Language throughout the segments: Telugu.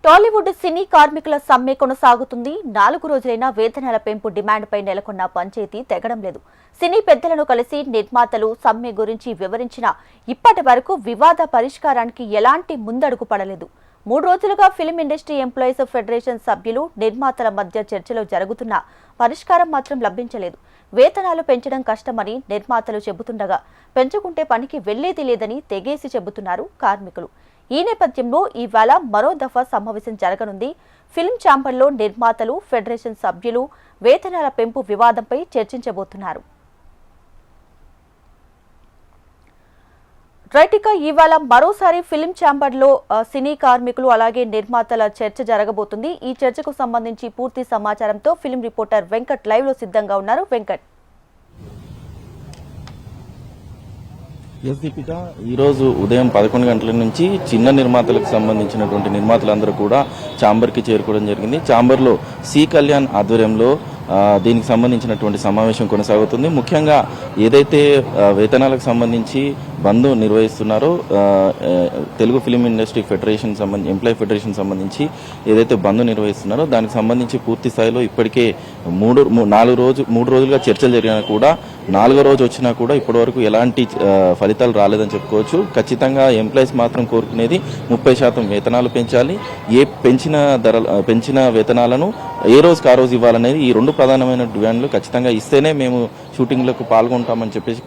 టాలీవుడ్ సినీ కార్మికుల సమ్మె కొనసాగుతుంది. 4 రోజులైన వేతనాల పెంపు డిమాండ్పై నెలకొన్న పంచాయతీ తెగడం లేదు. సినీ పెద్దలను కలిసి నిర్మాతలు సమ్మె గురించి వివరించినా ఇప్పటి వరకు వివాద పరిష్కారానికి ఎలాంటి ముందడుగు పడలేదు. 3 రోజులుగా ఫిల్మ్ ఇండస్ట్రీ ఎంప్లాయీస్ ఫెడరేషన్ సభ్యులు నిర్మాతల మధ్య చర్చలు జరుగుతున్నా పరిష్కారం మాత్రం లభించలేదు. వేతనాలు పెంచడం కష్టమని నిర్మాతలు చెబుతుండగా పెంచుకుంటే పనికి వెళ్లేది లేదని తెగేసి చెబుతున్నారు కార్మికులు. ఈ నేపథ్యంలో ఇవాళ మరో దఫా సమావేశం జరగనుంది. ఫిల్మ్ ఛాంబర్లో నిర్మాతలు ఫెడరేషన్ సభ్యులు వేతనాల పెంపు వివాదంపై చర్చించబోతున్నారు. రైట్గా ఇవాళ మరోసారి ఫిల్మ్ ఛాంబర్లో సినీ కార్మికులు అలాగే నిర్మాతల చర్చ జరగబోతుంది. ఈ చర్చకు సంబంధించి పూర్తి సమాచారంతో ఫిల్మ్ రిపోర్టర్ వెంకట్ లైవ్ లో సిద్ధంగా ఉన్నారు. వెంకట్, ఎస్ దీపిక, ఈరోజు ఉదయం 11 గంటల నుంచి చిన్న నిర్మాతలకు సంబంధించినటువంటి నిర్మాతలందరూ కూడా ఛాంబర్కి చేరుకోవడం జరిగింది. ఛాంబర్లో సి కళ్యాణ్ ఆధ్వర్యంలో దీనికి సంబంధించినటువంటి సమావేశం కొనసాగుతుంది. ముఖ్యంగా ఏదైతే వేతనాలకు సంబంధించి బంద్ నిర్వహిస్తున్నారో Telugu film industry federation employee federation సంబంధించి ఏదైతే బంద్ నిర్వహిస్తున్నారో దానికి సంబంధించి పూర్తి స్థాయిలో ఇప్పటికే 3 రోజులుగా చర్చలు జరిగినా కూడా 4వ రోజు వచ్చినా కూడా ఇప్పటివరకు ఎలాంటి ఫలితాలు రాలేదని చెప్పుకోవచ్చు. ఖచ్చితంగా ఎంప్లాయీస్ మాత్రం కోరుకునేది 30% వేతనాలు పెంచాలి. పెంచిన వేతనాలను ఏ రోజుకి ఆ రోజు ఇవ్వాలనేది ఈ 2 ప్రధానమైన డిమాండ్లు ఖచ్చితంగా ఇస్తేనే మేము షూటింగ్లకు పాల్గొంటామని చెప్పేసి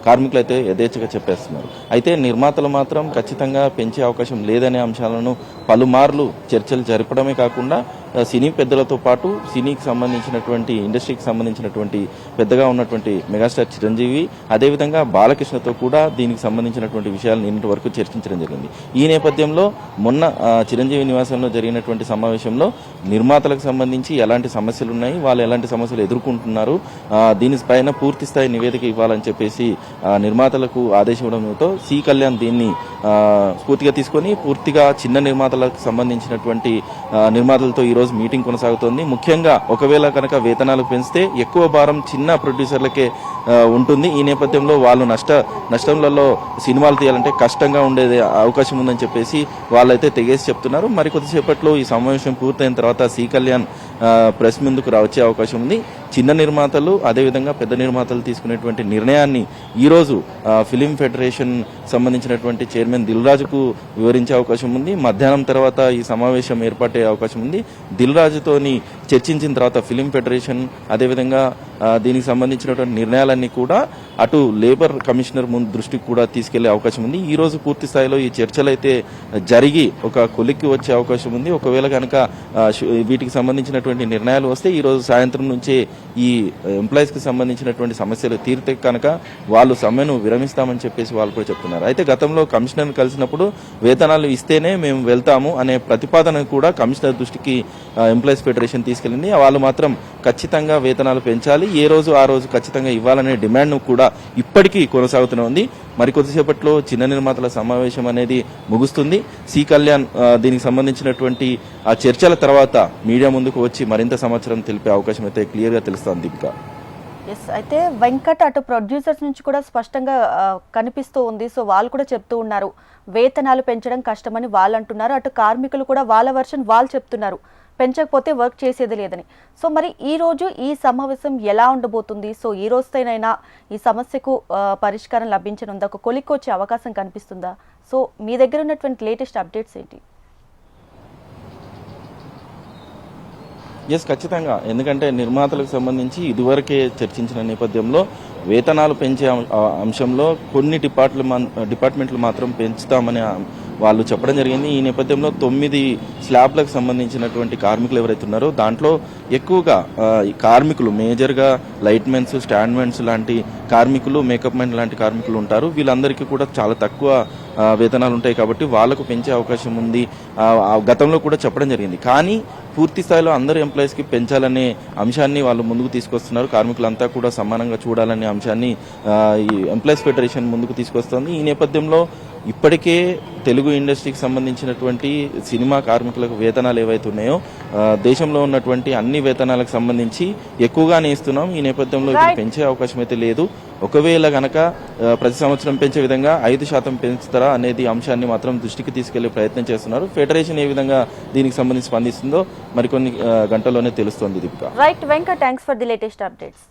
కార్మికులు అయితే యథేచ్ఛగా చెప్పేస్తున్నారు. అయితే నిర్మాతలు మాత్రం ఖచ్చితంగా పెంచే అవకాశం లేదనే అంశాలను పలుమార్లు చర్చలు జరపడమే కాకుండా సినీ పెద్దలతో పాటు సినీకి సంబంధించినటువంటి ఇండస్ట్రీకి సంబంధించినటువంటి పెద్దగా ఉన్నటువంటి మెగాస్టార్ చిరంజీవి అదేవిధంగా బాలకృష్ణతో కూడా దీనికి సంబంధించినటువంటి విషయాలు నిన్నటి వరకు చర్చించడం జరిగింది. ఈ నేపథ్యంలో మొన్న చిరంజీవి నివాసంలో జరిగినటువంటి సమావేశంలో నిర్మాతలకు సంబంధించి ఎలాంటి సమస్యలు ఉన్నాయి, వాళ్ళు ఎలాంటి సమస్యలు ఎదుర్కొంటున్నారు, దీనిపైన పూర్తి స్థాయి నివేదిక ఇవ్వాలని చెప్పేసి నిర్మాతలకు ఆదేశం ఇవ్వడంతో సి కళ్యాణ్ దీన్ని స్ఫూర్తిగా తీసుకొని పూర్తిగా చిన్న నిర్మాతలకు సంబంధించినటువంటి నిర్మాతలతో ఈరోజు మీటింగ్ కొనసాగుతోంది. ముఖ్యంగా ఒకవేళ కనుక వేతనాలు పెంచితే ఎక్కువ భారం చిన్న ప్రొడ్యూసర్లకే ఉంటుంది. ఈ నేపథ్యంలో వాళ్ళు నష్టంలలో సినిమాలు తీయాలంటే కష్టంగా ఉండేది అవకాశం ఉందని చెప్పేసి వాళ్ళైతే తెగేసి చెప్తున్నారు. మరి కొద్దిసేపట్లో ఈ సమావేశం పూర్తయిన తర్వాత సి కళ్యాణ్ ప్రెస్ ముందుకు వచ్చే అవకాశం ఉంది. చిన్న నిర్మాతలు అదేవిధంగా పెద్ద నిర్మాతలు తీసుకునేటువంటి నిర్ణయాన్ని ఈరోజు ఫిలిం ఫెడరేషన్ సంబంధించినటువంటి చైర్మన్ దిల్ రాజుకు వివరించే అవకాశం ఉంది. మధ్యాహ్నం తర్వాత ఈ సమావేశం ఏర్పాటే అవకాశం ఉంది. దిల్ రాజుతోని చర్చించిన తర్వాత ఫిలిం ఫెడరేషన్ అదేవిధంగా దీనికి సంబంధించినటువంటి నిర్ణయాలన్నీ కూడా అటు లేబర్ కమిషనర్ ముందు దృష్టికి కూడా తీసుకెళ్లే అవకాశం ఉంది. ఈ రోజు పూర్తి స్థాయిలో ఈ చర్చలు అయితే జరిగి ఒక కొలిక్కి వచ్చే అవకాశం ఉంది. ఒకవేళ కనుక వీటికి సంబంధించినటువంటి నిర్ణయాలు వస్తే ఈ రోజు సాయంత్రం నుంచే ఈ ఎంప్లాయీస్ కి సంబంధించినటువంటి సమస్యలు తీరితే కనుక వాళ్ళు సమ్మెను విరమిస్తామని చెప్పేసి వాళ్ళు కూడా చెప్తున్నారు. అయితే గతంలో కమిషనర్ కలిసినప్పుడు వేతనాలు ఇస్తేనే మేము వెళ్తాము అనే ప్రతిపాదన కూడా కమిషనర్ దృష్టికి ఎంప్లాయీస్ ఫెడరేషన్ తీసుకెళ్లింది. వాళ్ళు మాత్రం ఖచ్చితంగా వేతనాలు పెంచాలి, ఏ రోజు ఆ రోజు ఖచ్చితంగా ఇవ్వాలనే డిమాండ్ కూడా ఇప్పటికీ కొనసాగుతూనే ఉంది. మరి కొద్దిసేపట్లో చిన్న నిర్మాతల సమావేశం అనేది ముగుస్తుంది. సి కళ్యాణ్ దీనికి సంబంధించినటువంటి ఆ చర్చల తర్వాత మీడియా ముందుకు వచ్చి మరింత సమాచారం తెలిపే అవకాశం అయితే క్లియర్ గా తెలుస్తోంది. దీపిక, అయితే వెంకట్, అటు ప్రొడ్యూసర్స్ నుంచి కూడా స్పష్టంగా కనిపిస్తూ ఉంది. సో వాళ్ళు కూడా చెప్తూ ఉన్నారు వేతనాలు పెంచడం కష్టమని వాళ్ళు అంటున్నారు. అటు కార్మికులు కూడా వాళ్ళ వర్షన్ వాళ్ళు చెప్తున్నారు పెంచకపోతే వర్క్ చేసేది లేదని. సో మరి ఈ రోజు ఈ సమావేశం ఎలా ఉండబోతుంది? సో ఈ రోజుతోనైనా ఈ సమస్యకు పరిష్కారం లభించనుందా? ఒక కొలిక్కి వచ్చే అవకాశం కనిపిస్తుందా? సో మీ దగ్గర ఉన్నటువంటి లేటెస్ట్ అప్డేట్స్ ఏంటి? ఎస్, ఖచ్చితంగా. ఎందుకంటే నిర్మాతలకు సంబంధించి ఇదివరకే చర్చించిన నేపథ్యంలో వేతనాలు పెంచే అంశంలో కొన్ని డిపార్ట్మెంట్లు మాత్రం పెంచుతామని వాళ్ళు చెప్పడం జరిగింది. ఈ నేపథ్యంలో 9 స్లాబ్లకు సంబంధించినటువంటి కార్మికులు ఎవరైతే ఉన్నారో దాంట్లో ఎక్కువగా కార్మికులు మేజర్గా లైట్మెన్స్, స్టాండ్మెన్స్ లాంటి కార్మికులు, మేకప్ మెన్ లాంటి కార్మికులు ఉంటారు. వీళ్ళందరికీ కూడా చాలా తక్కువ వేతనాలు ఉంటాయి కాబట్టి వాళ్లకు పెంచే అవకాశం ఉంది గతంలో కూడా చెప్పడం జరిగింది. కానీ పూర్తి స్థాయిలో అందరు ఎంప్లాయీస్కి పెంచాలనే అంశాన్ని వాళ్ళు ముందుకు తీసుకొస్తున్నారు. కార్మికులంతా కూడా సమానంగా చూడాలనే అంశాన్ని ఈ ఎంప్లాయీస్ ఫెడరేషన్ ముందుకు తీసుకొస్తోంది. ఈ నేపథ్యంలో ఇప్పటికే తెలుగు ఇండస్ట్రీకి సంబంధించినటువంటి సినిమా కార్మికులకు వేతనాలు ఏవైతే ఉన్నాయో దేశంలో ఉన్నటువంటి అన్ని వేతనాలకు సంబంధించి ఎక్కువగానే ఇస్తున్నాం. ఈ నేపథ్యంలో ఇప్పుడు పెంచే అవకాశం అయితే లేదు. ఒకవేళ గనక ప్రతి సంవత్సరం పెంచే విధంగా 5% పెంచుతారా అనేది అంశాన్ని మాత్రం దృష్టికి తీసుకెళ్లే ప్రయత్నం చేస్తున్నారు. ఫెడరేషన్ ఏ విధంగా దీనికి సంబంధించి స్పందిస్తుందో మరికొన్ని గంటల్లోనే తెలుస్తోంది. Deepika. Right Venkat, thanks for the latest updates.